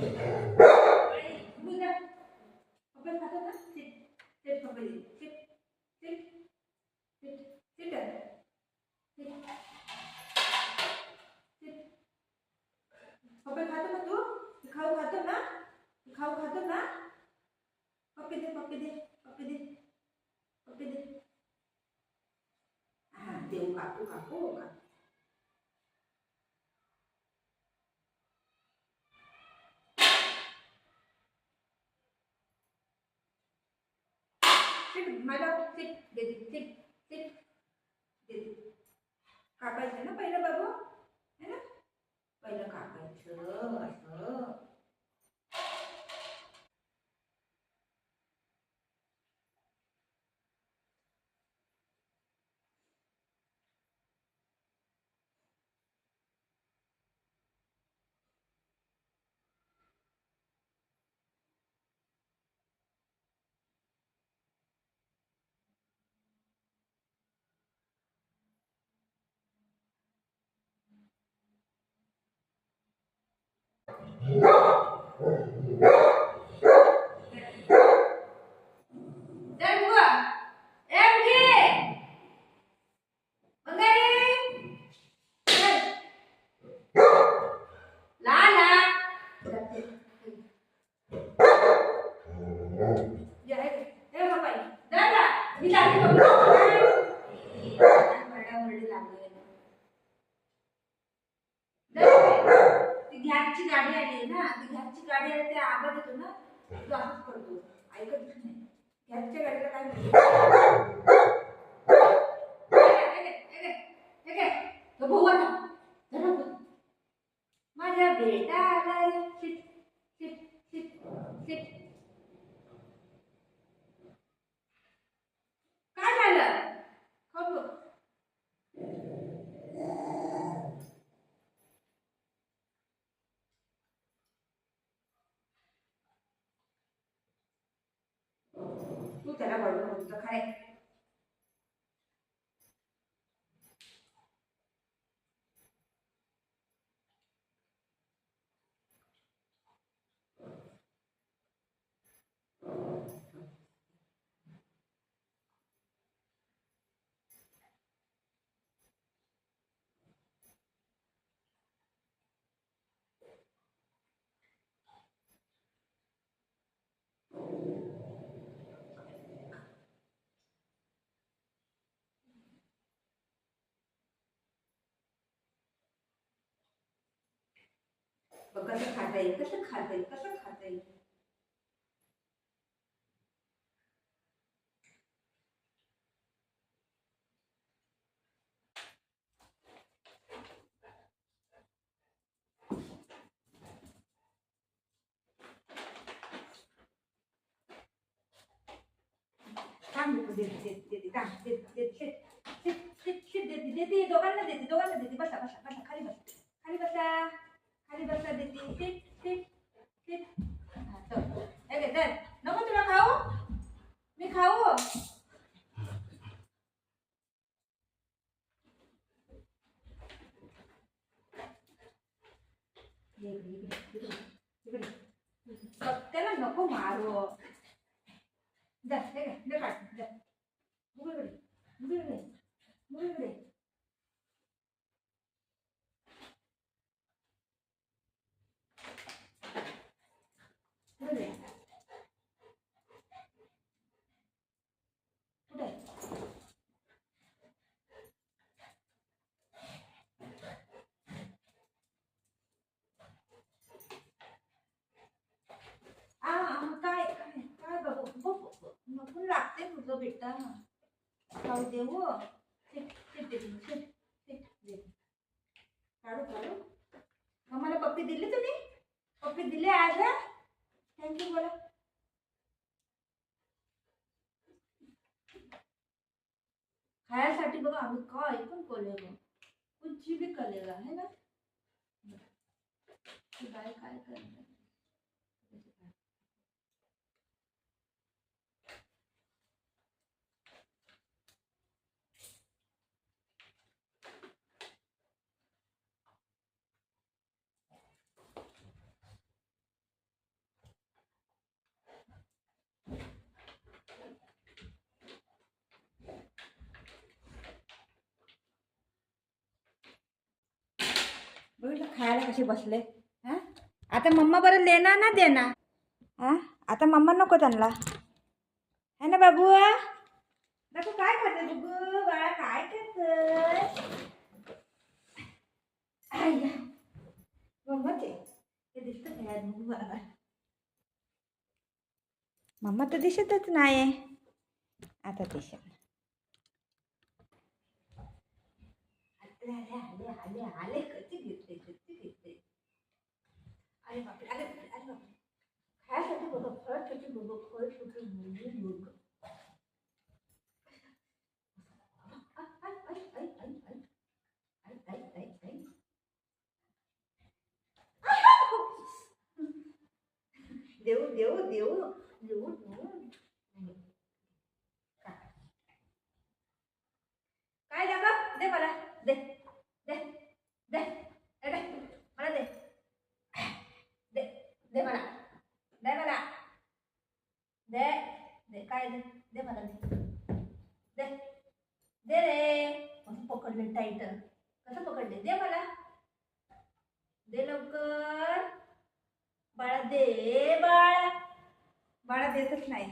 मुलगा पप्पा खातो ना. सिट सिट पप्पा दे. Sit sit sit sit sit sit. पप्पा खातो ना तू. खाऊ खातो ना. खाऊ खातो ना. पप्पी दे पप्पी दे पप्पी दे पप्पी दे. हा देऊ काकू काकू काकू. सिट माझा सिट दे दे सिट सिट दे दे. कापायचं ना पहिलं बाबू है ना. पहिलं कापायचं असं. गॅसची गाडी आली ना. ती गॅसची गाडी आली ते आवाज येतो ना. तू असंच करतो ऐकत नाही. गॅसच्या गाडीला काय म्हणतो. माझ्या बेटा आलाय. Seat sit sit seat. काय झालं. तू त्याला बरोबर होतं काय. कसं खाता येईल कसं खाता येईल कसं खाता येईल. देते दोघांना देते दोघांना देते. बसा बसा बसा खाली बसा खाली बसा खाली बसा देते. Seat sit seat. तर नको तुला खाऊ. मी खाऊ. त्याला नको मारू. जा हे काय काढ जा. मुगळकडे मुगळकडे मुगळकडे. कुठे काय काय काय बघू नको लागते तुझं बेटा. खाऊ दे हो. काढू काढू. मला पप्पी दिली तुम्ही. पप्पी दिली आज. थँक्यू बोला. खायासाठी बघा आम्ही काय पण करेगा कुछ भी करेगा है ना. काय काय करणार. कशी बसले. हा आता मम्मा बरं लेना ना देना. हा आता मम्मा नको त्यांना है ना बाबू. बाबू काय खाते बघू बाळा काय खात मम्मा ते दिसत काय बघू बाळा. मम्मा तर दिसतच नाही आता दिसत. आले आले आले आले कधी घेतले. अरे बापरे अरे अरे बापरे खायसाठी बघ फळ छोटी बघ फळ छोटी बघ. देऊ देऊ देऊ देऊ देऊ काय द्या दे मला दे दे दे दे मला दे दे दे मला दे मला दे दे काय दे दे मला दे दे रे. कसं पकडले टाईट कसं पकडले दे मला दे लवकर बाळा दे बाळा बाळा देतच नाही.